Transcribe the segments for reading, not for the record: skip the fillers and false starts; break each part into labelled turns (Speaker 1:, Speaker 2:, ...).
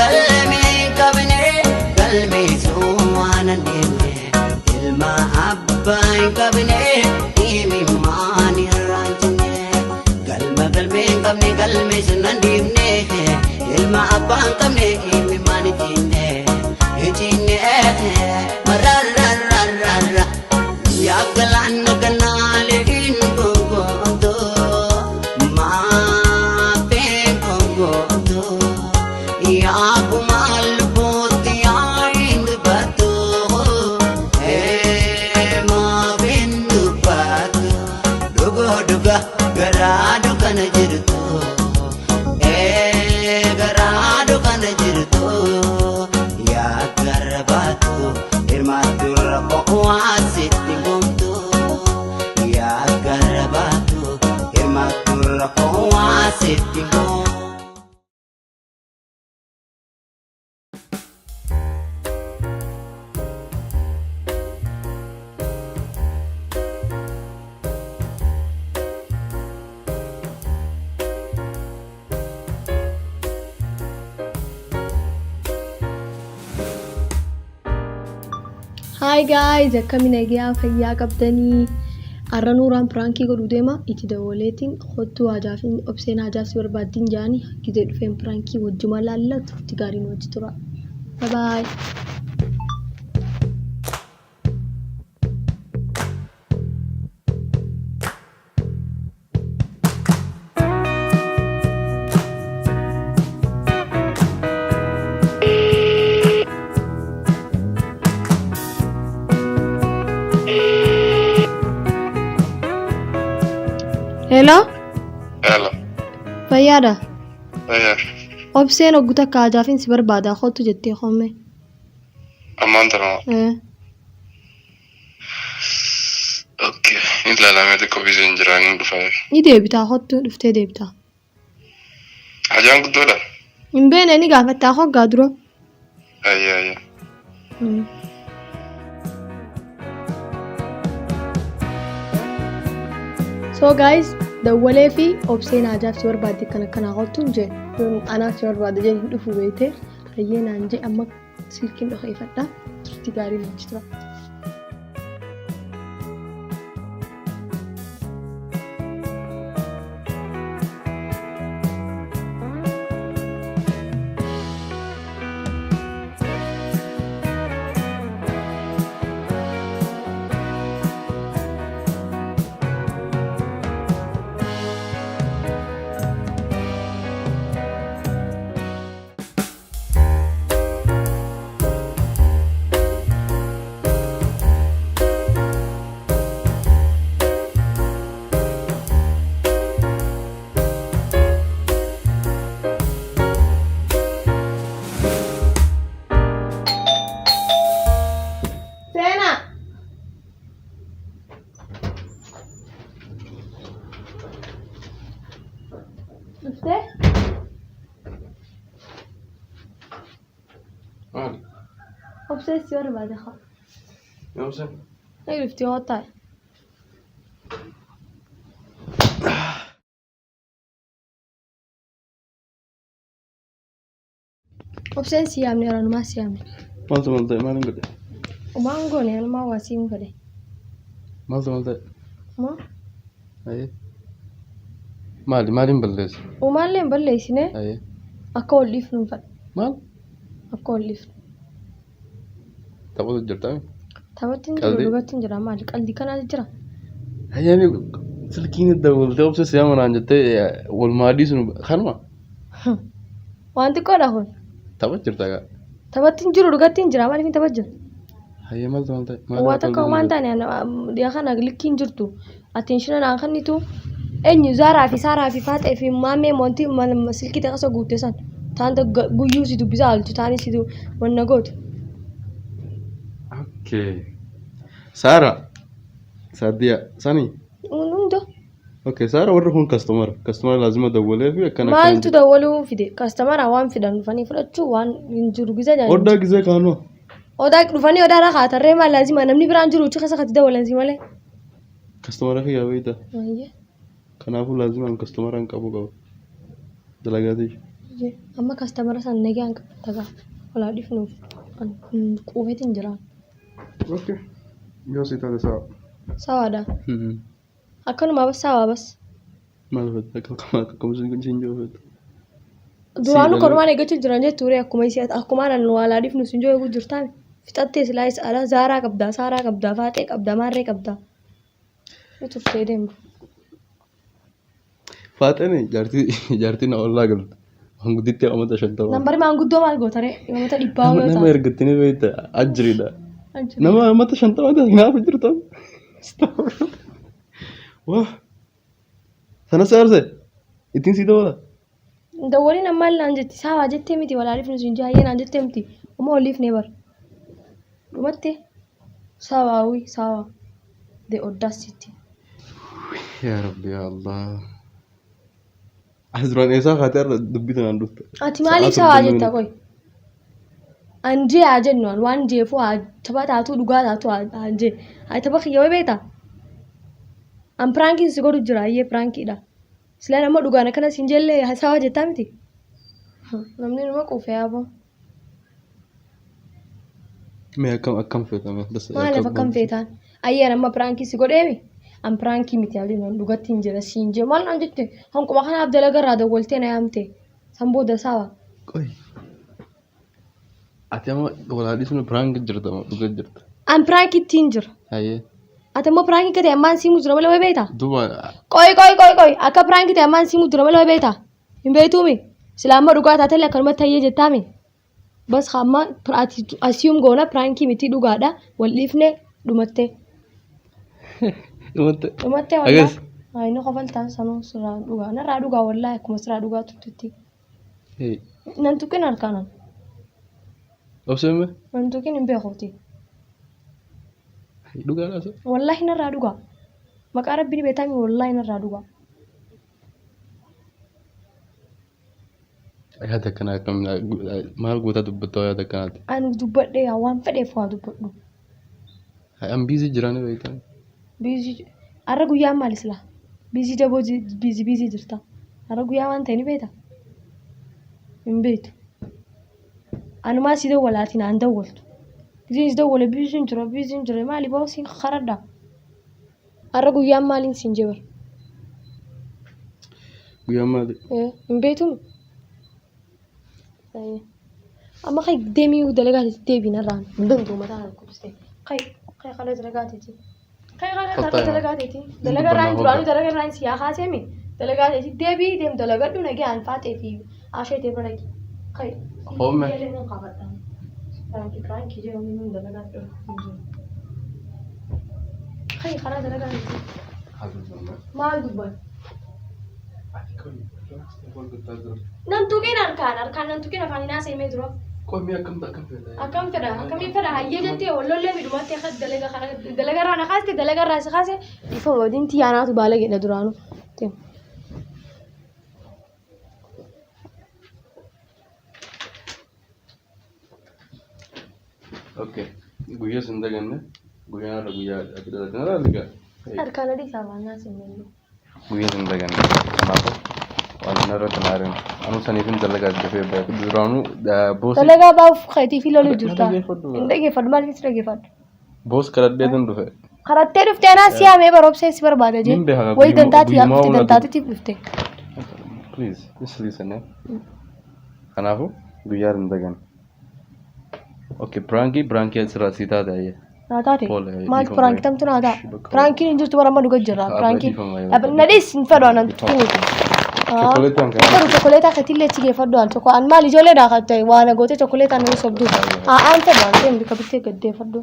Speaker 1: galme kabne galme suwana nene ilma abba kabne imi mani ranjne galme kabne sunandimne ilma abba kabne imi mani tine ejine mararararara ya galan kanale in gogo ma pe gogo ya kumal potiya in batu ma bindu batu duga garadu kana jirtu garadu kana jirtu ya garbatu irmatur qawasit gumtu ya garbatu irmatur qawasit gumtu.
Speaker 2: Hi guys, akkamiin egaa fayyaa qabdanii arranuuraan pirankii godhu deema itti dawoleetiin hottuu hajaafin obseen hajaaf si barbaaddiin jaanii gizee dhufeen pirankii wajjuma laallatu itti gaariin wajji tura. Bye bye. Hello?
Speaker 3: Hello.
Speaker 2: Fayyaadha?
Speaker 3: Fayyaa.
Speaker 2: Obseen hogguta akka hajaafin si barbaada hottu jettee homme.
Speaker 3: Ammaan tanaa. Okay. Inni ilaalamee xiqqoo biizee hin jiraan dhufaa.
Speaker 2: Ni deebitaa hottu dhuftee deebitaa.
Speaker 3: Hajaan guddoodha.
Speaker 2: Hin beene ni gaafattaa hoggaa dura.
Speaker 3: Ayyaa.
Speaker 2: So guys, dawwalee fi obseen hajaaf si barbaadde kan akkanaa hottuun jee anaaf si barbaadde jee hin dhufu beekte hayyee naan jee amma silkiin dhokeeffadha turtii gaarii natti tura. Dhuftee?
Speaker 3: Maali?
Speaker 2: Obseen si barbaade haa.
Speaker 3: Yoomse?
Speaker 2: Eegi dhuftee hoo taa'e. Obseen si yaamne aranumaa si yaamne.
Speaker 3: Maaltu maal ta'e? Maaliin godhe?
Speaker 2: Umaan goone anumaa waa siin godhe.
Speaker 3: Maaltu maal ta'e?
Speaker 2: Moo?
Speaker 3: Ayee. Maaliin balleessa?
Speaker 2: Umaallee hin balleessine
Speaker 3: Ayee.
Speaker 2: akka ol dhiifnu fadha.
Speaker 3: Maal?
Speaker 2: Akka ol dhiifnu.
Speaker 3: Taphatu jirtaa?
Speaker 2: Taphatti hin jiru dhugatti hin jira maali qalbii kanaatu jira.
Speaker 3: Ayyaani silkiin dawwaltee obsa siyaama naan jettee wal maadii sun kanuma?
Speaker 2: Wanti qoodha kun.
Speaker 3: Taphatu jirtaa gaa?
Speaker 2: Taphatti hin jiru dhugatti hin jira maaliif hin taphatu jiru?
Speaker 3: Hayyee maaltu maal ta'e?
Speaker 2: Waa takka waan taane dhiyaa kana likkiin jirtu attention naan kannitu eenyu Zaaraa fi Saaraa fi Faaxee fi Maammee Moontii silkii takka soo guutte san taanta guyyuu si dubbisaa oolchu taanis si wanna gootu.
Speaker 3: Okay. Sara. Sadia. Sani.
Speaker 2: Hunda.
Speaker 3: Okay, Sara warra kun customer. Customer lazima dawwalee fi akkana.
Speaker 2: Maaltu dawwaluu fide? Customer waan fidan dhufanii fudhachuu waan hin jiru gisa jaani.
Speaker 3: Odaa gisee kaanoo.
Speaker 2: Odaa dhufanii odaa rakaa tarree maal lazima namni biraan jiru uchi keessa kati dawwalan si malee.
Speaker 3: Customer fi yaabita.
Speaker 2: Ayyee.
Speaker 3: Kanaafuu lazima customer an qabu. Dalagaati.
Speaker 2: Amma kastamara san nagaan tagaa walaa dhifnuuf quufeetiin jira.
Speaker 3: Okay. Yoo si taate sawa.
Speaker 2: Sawaadha. Akkanuma bas sawaa bas.
Speaker 3: Maal fedha akkuma siin jiru fedha.
Speaker 2: Duraanuu korumaan eeggachuu jiran jechuudha akkuma isiyaata akkuma naannoo walaa dhifnu siin jiru eeguu jirtaan. Fixattee silaayis alaa zaaraa qabdaa saaraa qabdaa faatee qabdaa maarree qabdaa. Ni turtee deemtu.
Speaker 3: Faaxeen jaartiin ollaa galtu. Mangudditti amata 50.
Speaker 2: Nambarri maanguddoo maal gootaree amata 100
Speaker 3: Nama ergattanii beekta ajjiriidha. Nama amata 50 hinaaf jirtu. Wah. Sana saarse ittiin si dabala.
Speaker 2: Dawwaliin ammaan laan jetti saawaa jettee miti walaa dhifnu siin jaayyee naan jettee miti uma waliif nee bar. Dhumatte saawaa saawaa de audacity.
Speaker 3: Yaa Rabbi yaa Allah. Asirraan eessaa kaatee irra dubbitan aan dhufte.
Speaker 2: Ati maaliif saawaa jetta qoy? Anjee haa jennu waan jeefuu tapha taatu dhugaa taatu anjee. Ati tapha kiyyoo beektaa? An piraankiin si godhu jira ayyee piraankiidha. Silaan amma dhugaan akkana siin jellee saawaa jettaa miti? Namni nama quufee yaaboo.
Speaker 3: Mee akkam feetame?
Speaker 2: Maaliif akkam feetaan? Ayyeen amma piraankii si godheemi? An pirankii miti yaadin dhugatti hin jira siin jee maal naan jette hanquma kanaaf dalagarraa dawwaltee na yaamte san booda sawa.
Speaker 3: Qoy. Ati amma walaa dhisuun pirankii jirta moo dhugaa jirta?
Speaker 2: An pirankii ittiin jira.
Speaker 3: Hayyee.
Speaker 2: Ati ammoo pirankii kate ammaan siimu jira malee beektaa?
Speaker 3: Duuba.
Speaker 2: Qoy akka pirankii ta'e ammaan siimu jira malee beektaa? Hin beektuumi? Silaa amma dhugaa taatee akkanumatti hayyee jettaami? Bas hamma asiyuum goona pirankii miti dhugaadha wal dhiifne dhumattee. Dhumattee walaa. Inni qofaltaan sanuu sirraa dhugaa. Narraa dhugaa wallaahi akkuma sirraa dhugaa turtutti. Nan tuqin harkaanan.
Speaker 3: Obseemme?
Speaker 2: Nan tuqin hin beekuuti.
Speaker 3: Dhugaadhaa se?
Speaker 2: Wallaahi narraa dhugaa. Maqaa rabbiin beektaami wallaahi narraa dhugaa.
Speaker 3: Yaada akkanaa akkam maal goota dubbattoo yaada akkanaati?
Speaker 2: Ani dubbadhee waan fedheef waa dubbadhu.
Speaker 3: An biizii jiraanii beektaa?
Speaker 2: Biizii har'a guyyaan maalis laa? Biizii daboo biizii jirta. Har'a guyyaa waan ta'e ni beektaa? Hin beektu. Anumaa si dawwalaatiin aan dawwaltu. Biiziin si dawwale biiziin jira maali bahu siin karadhaa. Har'a guyyaan maaliin siin jebar?
Speaker 3: Guyyaan maali?
Speaker 2: Hin beektuumi? Amma kai deemii dalagaa deebiin irraan hin danda'u mataa kubsee. Kai kana dalagaa teeti. Kai kana dalagaa teeti. Dalagaa irraan duraanii dalagaa irraan siyaa haaseemi. Dalagaa teeti deebii deem dalagadhu nagee aan faatee fi asheetee bira gi. Kai.
Speaker 3: Hoome.
Speaker 2: Pirankii jedhamu hin dalagadhu. Kai kana dalagaa teeti. Maal dubban? Nan tuqin harkaan nan tuqin afaan hinaa seemee dura.
Speaker 3: Qoomii akkam fedha?
Speaker 2: Akkam fedha akkamiin fedha hayyee jettee wallollee midhumatti akka dalagarraa na kaaste dalagarraa isa kaase ifa wadiin xiyyaanaatu baala jedha duraanu.
Speaker 3: Okay. Guyyaa sin daganne guyyaan irra guyyaa ati dalagan irraa ligaa.
Speaker 2: Harkaan adii isaa waan naasifne.
Speaker 3: Guyyaa sin daganne kanaafuu. Waan irratti naarin anu saniifin dalagaa dafee beeku duraanuu boosii
Speaker 2: dalagaa baaf kaytii fi loluu jirta hin dhageeffadhu maaliif si dhageeffadhu
Speaker 3: boos karadheetan dhufe
Speaker 2: karattee dhuftee anaa siyaamee baroobsee si barbaada jee wayi dantaatiif dhufte
Speaker 3: please just listen kanaafuu guyyaa hin dagan okay pirankii asirraa sii taate ayyee
Speaker 2: naa taate maaltu pirankii tamtu naa ta'a pirankiin hin jirtu bara amma dhugaa jirra pirankii nadhiis hin fedhu anan tuqiniiti Chocolate khatille chige faddo al choko an mali jole da khatte wana gote chocolate an sobdu an ta ban dem bikabitte gadde faddo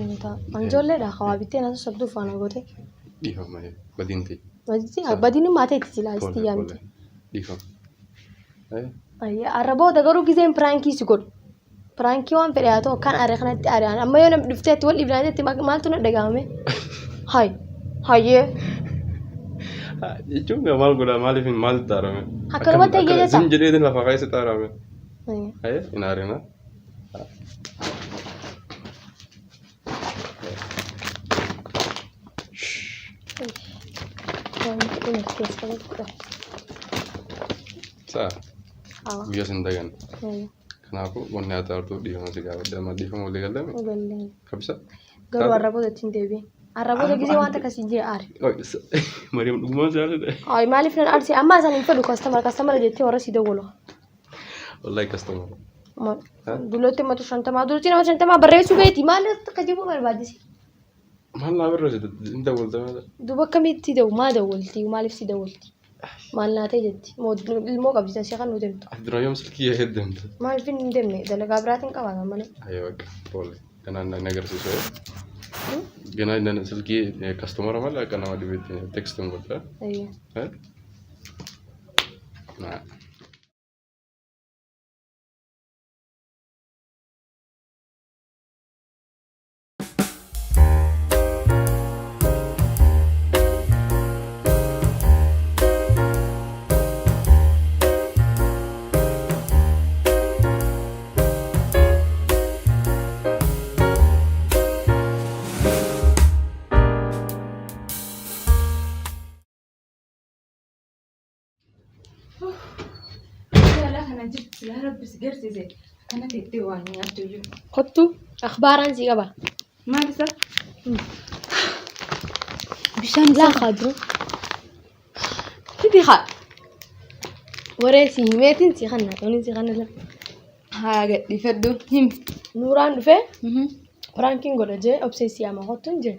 Speaker 2: enta an jole da khawabitte na sobdu fana gote
Speaker 3: difama badinti
Speaker 2: badini mate tila istiyamti
Speaker 3: difam
Speaker 2: ay arabo da garu gizen pranki sigod pranki wan fede ato kan are khanatti are amma yona duftet wal ibnate maltu na dagame hay haye
Speaker 3: jechuun maal godhaa maaliif maal taarame
Speaker 2: akkanumatti eeggata
Speaker 3: sin jedhee lafa keessa taarame haye hin aarina Saa
Speaker 2: Awa.
Speaker 3: guyyaa sin dagan.
Speaker 2: Ayyo.
Speaker 3: Kanaafuu wanni haa taartuu dhiifama si gaafadha. Amma dhiifama walii galame
Speaker 2: Galee.
Speaker 3: kabisa.
Speaker 2: Garuu arraboota ittiin deebiin. Arraboota gisee wanta akkasii jee aari.
Speaker 3: Mariam dhugumaan jaalladha.
Speaker 2: Ay maaliif nan aarsi amma isaan hin fedhu kastamara jettee warra si dawwalo.
Speaker 3: Wallahi kastamara.
Speaker 2: Dulotti matu shantamaa dulotti nama shantamaa barreessuu beeti maal akka jibu barbaadisi.
Speaker 3: Maal naa barreessite hin dawwaltamee.
Speaker 2: Duba akkamitti dawwu maa dawwalti maaliif si dawwalti. Maal naatee jetti ilmoo qabsiisa ishee kan nu deemtu.
Speaker 3: Dura yoom silkii yaa heddamte.
Speaker 2: Maaliif hin deemne dalagaa biraatiin qabaatan malee.
Speaker 3: Ayyoo akka tolle ganaan na agarsiisu. Ganaan silkii kastomara malee akka nama dhibeetti tekstiin godha.
Speaker 2: Ayyo.
Speaker 3: Nah.
Speaker 2: Kottu akhbaaraan si qaba.
Speaker 4: Maal isa?
Speaker 2: Bishaan laakaa jiru.
Speaker 4: Fidi haa.
Speaker 2: Waree si himeetiin si kanna tooni si kanna lafa.
Speaker 4: Haa gadhiifadhu him.
Speaker 2: Nuuraan dhufee piraankiin godha jee obseesii ama kottuun jee.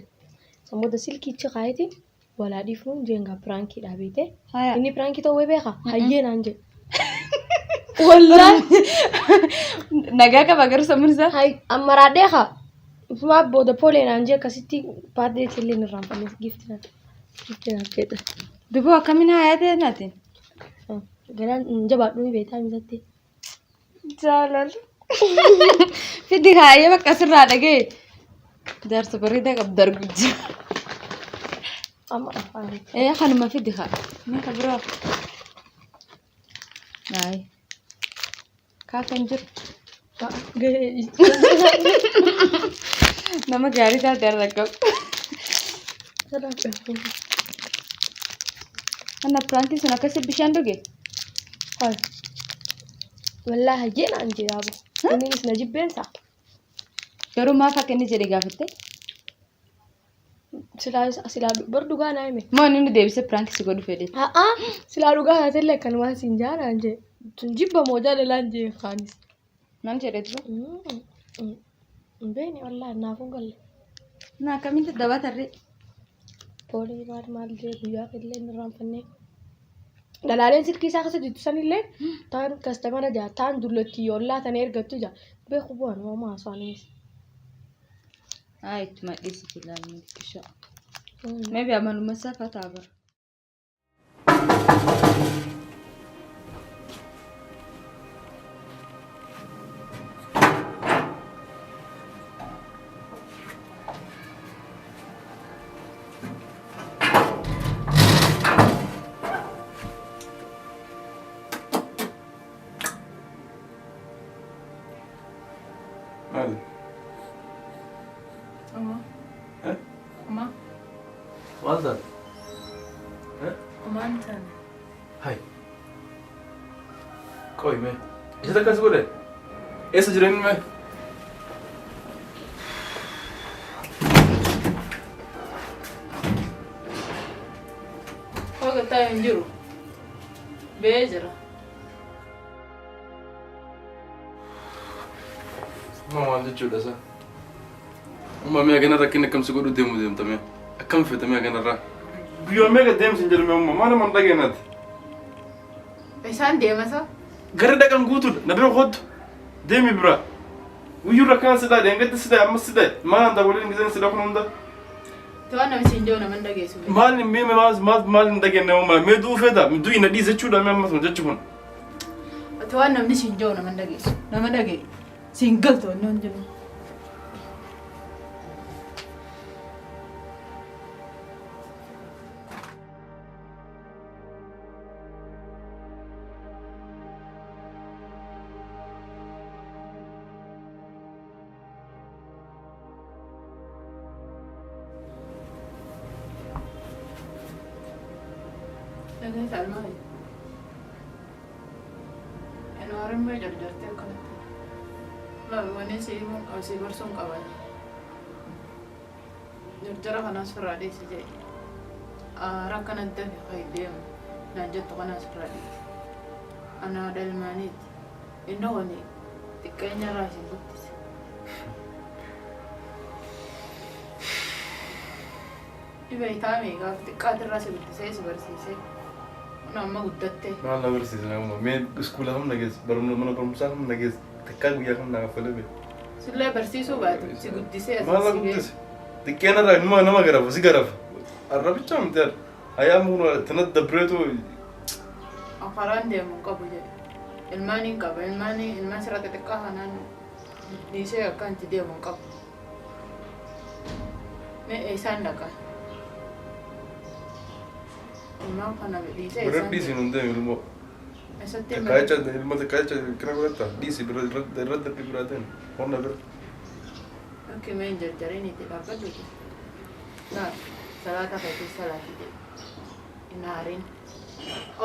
Speaker 2: Sammuuta silkiichi kaayeti walaa dhiifuun jeengaa piraankii dhaabete.
Speaker 4: Haya.
Speaker 2: Inni piraankii ta'uu beeka hayyeenaan jee. Wallaan
Speaker 4: Nagaa qaba garuu sammuun isaa.
Speaker 2: ammaraadhee haa. Ifumaa booda pooleenaan jee akkasitti baadhee illee nirraan fannis giftinaan fedha.
Speaker 4: Duboo akkamiin hayaa ta'e naatiin?
Speaker 2: Ganaan jabaadhuu ni beektaa misatti.
Speaker 4: Jaalala. Fidi haayee bakka asirraa dhagee. Jaarsa bareedaa qabdu arguu jira.
Speaker 2: Amma afaan.
Speaker 4: Kanuma fidi haa. Meeshaa biroo. Naayii. Kaafan jiru. Nama gaarii taate irra qabu. Anna piraankiin sun akkasii bishaan dhuge.
Speaker 2: Wallaahi hayyeenaan jee yaabo. Innis na jibbeensa.
Speaker 4: Garuu maaf akka inni jedhe gaafatte?
Speaker 2: Silaa bar dhugaa naa hime.
Speaker 4: Moo inni deebisee piraankii si godhu fedhe?
Speaker 2: Silaa dhugaa taatellee akkanumaan siin jaanaan jee. Tun jibba moo jaalalaan jee kaanis.
Speaker 4: Maal jedhetu?
Speaker 2: Beeni wallaahi naafuun galle.
Speaker 4: Na akkamitti dabatarree?
Speaker 2: Poolii maal jee guyyaa illee nirraan fannee. Dalaaleen silkii isaa keessa jirtu sanillee taan kastamara jaa taan dullotti yoollaa tan ergattu jaa beeku bu'an homaa haasawaanis.
Speaker 4: Itti madhiisitti ilaalanii bishaan. Maybe amaluma isaa fataa bara.
Speaker 3: Maali?
Speaker 4: Oma.
Speaker 3: Maal taate?
Speaker 4: Omaan taane.
Speaker 3: Hai. Qoy mee. Isa akkas godhe? Eessa jireenyi mee?
Speaker 4: Hoga taa'ee hin jiru. Bee jira.
Speaker 3: Maal jechuudha isa? Uumamee kanarra akka inni akkamsi godhu deemu deemtame. Akkam feetamee kanarraa? Guyyaa meeqa deemsi hin jedhame uumama maal nama dhageenyaati?
Speaker 4: Isaan deemasa?
Speaker 3: Gara dhaqan guutuudha na bira kootu deemi bira. Guyyuu rakkaan sidaa deengatti sidaa ammas sidaa maal anta waliin giseen sidaa kun hunda.
Speaker 4: Tawaan namni siin jiru nama hin dhageessu.
Speaker 3: Maal hin dhageenye uumama mee duufeeta du'i na dhiise jechuudha mee ammas jechu kun.
Speaker 4: Tawaan namni siin jiru nama hin dhageessu. Nama dhagee. Siin galtu wanni hin jiru. Tumee jarjartee akkanatti. Wanni si barsuun qaban. Jarjara kanaas firraa dheessi jedhe. Aara akkanatti dafi kan deemu. Naan jettu kanaas firraa dheessi. Anaa dalmaaniiti. Innoo wani xiqqeenya irraa isin guddise. Dhibee taa'ame gaafa xiqqaatirraa si guddisee si barsiisee. Amma guddattee.
Speaker 3: Maal na barsiisan amma mee iskuula kam nageessa mana barumsaa kam nageessa xiqqaa guyyaa kam naaf falee bee.
Speaker 4: Sillee barsiisuu baate si guddisee
Speaker 3: Maal na guddise xiqqeen irraa immoo nama garafa si garafa arrabichaa miti yaada hayyaa muunaa tanatti dabreetu.
Speaker 4: Akaraan deemu qabu jedhe. Ilmaan hin qaba ilmaan sirra xixiqqaa kanaan dhiisee akka itti deemu qabu. Mee isaan dhaqa. Ilmaan kana dhiisee isaan.
Speaker 3: Bira dhiisiin hundee ilmoo.
Speaker 4: Eessatti
Speaker 3: Ilma xiqqaacha kira godhatta dhiisi irra darbi biraateen horna bira.
Speaker 4: Akka mee hin jarjariin itti dhaabbatu jedhe. Naa salaata keessatti salaatii jedhe. Inaariin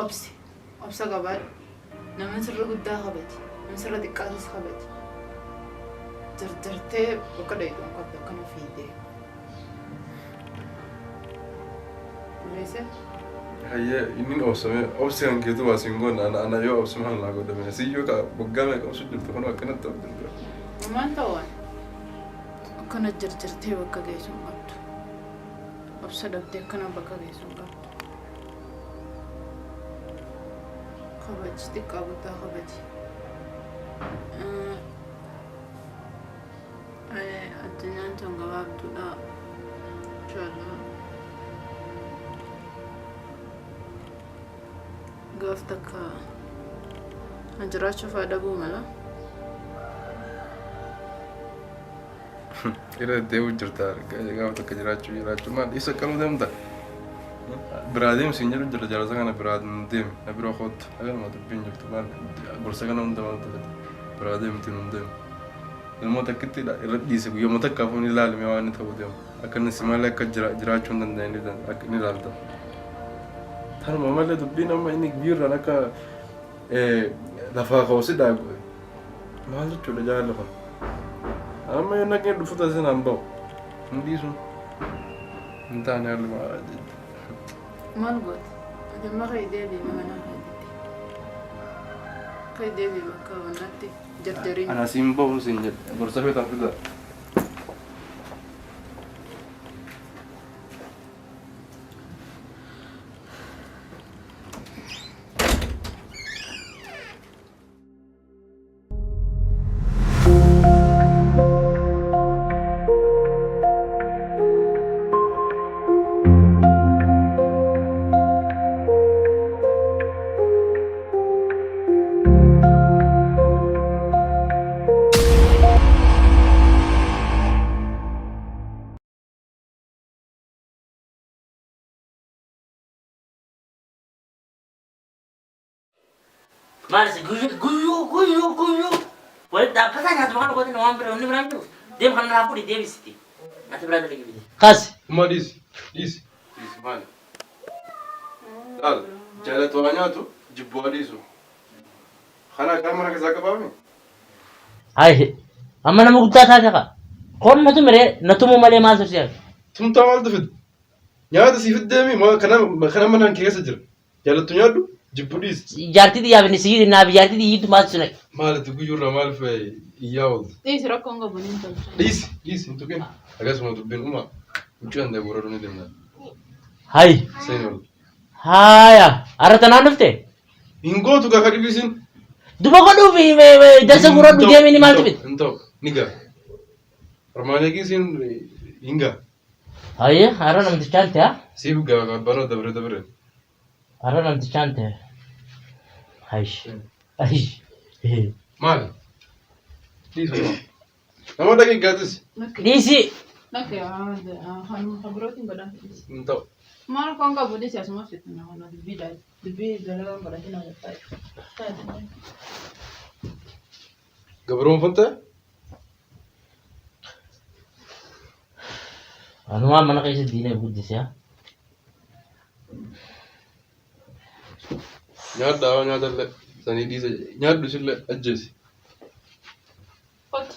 Speaker 4: obsi. Obsa qabaadha. Namni sirra guddaa qabati. Namni sirra xiqqaatis qabati. Jarjartee bakka dheedhuun qabda akkana fiidee. Buleessee?
Speaker 3: Hayyee inni obsame obsi kan keetu baasiin goona ana yoo obsame kan laa godhame siyyoo ka boggaa meeqa obsu jirtu kun akkanatti obsin bira.
Speaker 4: Maal ta'uun akkana jarjartee bakka geessuun qabdu. Obsa dhabdee akkana bakka geessuun qabdu. Kabaji xiqqaa guddaa kabaji. Addunyaan tun gabaabduudha. Inshaallah. Gaaf takka jiraachuuf adabuu mala.
Speaker 3: Ira deemu jirta gaafa takka jiraachuu maal isa qaluu deemta. Biraa deemsiin jedhu jira jaarsa kana biraa deemi na biroo kootu agaruma dubbiin jirtu maal gorsa kana hunda maal ta'e biraa deemtiin hin deemu. Ilmoo takkitti irra dhiise guyyooma takka hafuun ilaalame waan inni ta'uu deemu akka inni si malee akka jiraachuu hin danda'e ni ilaalta. Tanuma malee dubbiin amma inni biirraan akka lafaa ka'uusi dhaabu maal jechuudha jaalala kun. Amma yoo nageen dhufu taasisan an ba'u hin dhiisu hin taane haaluma.
Speaker 4: Maal gooti? Adamma kan deebiin mana keessatti. Kan deebii bakka wanaatti jarjariin.
Speaker 3: Ana siin ba'u siin jedhe gorsa feetan fida.
Speaker 5: Malis guyu. Boleh dapat saja tu makan kau tu nama berani berani tu. Dia makan apa di dia mesti. Nanti berani lagi begini. Kas.
Speaker 3: Kuma dhiisi maali? Laal jaalatu waa nyaatu jibbuu dhiisu. Kana akka mana keessaa qabaame?
Speaker 5: Hai. Amma nama guddaa taate ka. Kon natu mere natu mu malee maal tolchee?
Speaker 3: Tumtaa maaltu fide? Nyaata sii fiddeemi kana manaan keessa jira. Jaalattu nyaadhu jibbuu dhiisi.
Speaker 5: Jaartii diyaa bini sii naaf jaartii diyyiitu maal sunay?
Speaker 3: Maalitti guyyuurraa maal fe'e iyyaa ooltu?
Speaker 4: Dhiisi rakkoon qabu ni tolcha.
Speaker 3: Dhiisi hin tuqin. Akkasuma dubbiin uumaa. Huccuu handee booratu ni deemna.
Speaker 5: Hai.
Speaker 3: Seen ol.
Speaker 5: Haya. Arrata naan dhufte?
Speaker 3: Hin gootu gaafa dhibisin.
Speaker 5: Duba godhuufi darsa guradhu deemee ni maal tufit?
Speaker 3: Hin ta'u ni gaa. Armaanii kiisiin hin gaa.
Speaker 5: Hai. Arra namtichaan ta'e?
Speaker 3: Siif gaa bara dabre.
Speaker 5: Arra namtichaan ta'e. Hai.
Speaker 3: Maali? Dhiisu. Nama dhaqiiqaatis.
Speaker 5: Dhiisi.
Speaker 4: Nakke habirootiin godhan.
Speaker 3: Hin ta'u.
Speaker 4: Maal kan qabu dhiisi asuma fitna nama dubbii dalagaan godhatin agartaa.
Speaker 3: Gabroonfattee?
Speaker 5: Anumaan mana keessa diinee guddise haa.
Speaker 3: Nyaadhaa nyaadallee sanii dhiisa nyaadhu sillee ajjeesi.
Speaker 4: Kottu.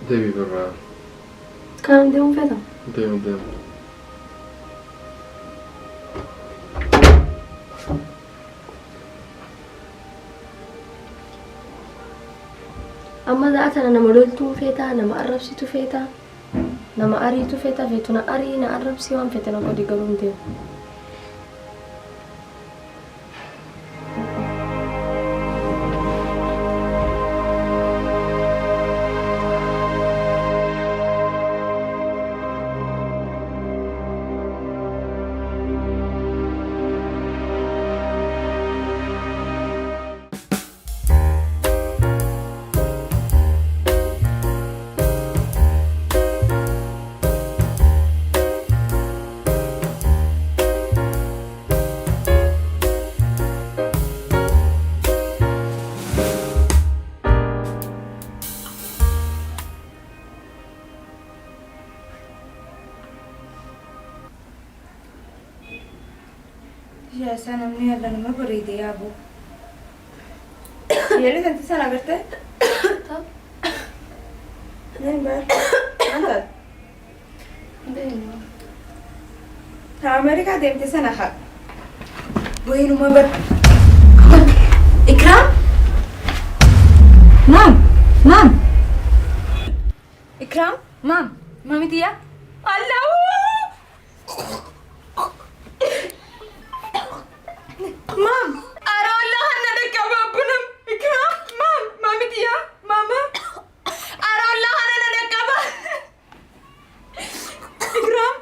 Speaker 3: Devi per
Speaker 2: Kan deemu fedha.
Speaker 3: deemu.
Speaker 2: Amma zaatana nama loltuu feetaa, nama arrabsitu feetaa, nama ariitu feetaa, feetu na arii, na arrabsii waan feete na godhi garuu hin deemu.
Speaker 6: Ya sana mni alla nama baride yaabo. Yele tanti sana agarte?
Speaker 2: Tab.
Speaker 6: Nahi bar. Anta.
Speaker 2: Deemu.
Speaker 6: Ta Amerika demte sana ha. Waynu ma bar. Ikram? Mam. Ikram? Mam. Mami tia? Allah! Mom! Araw lahat na nagkababunan! Ikaw? Mom! Mami tiya? Mama? Araw lahat na nagkaba! Ikram?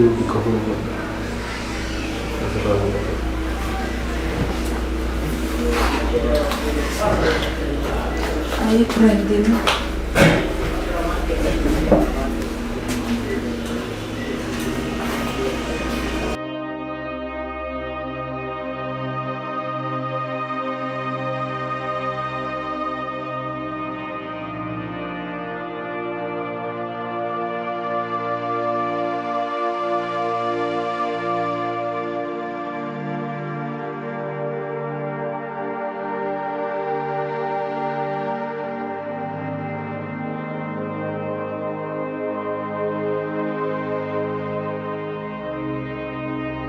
Speaker 3: Devi comunque.
Speaker 6: Ay, kurang din.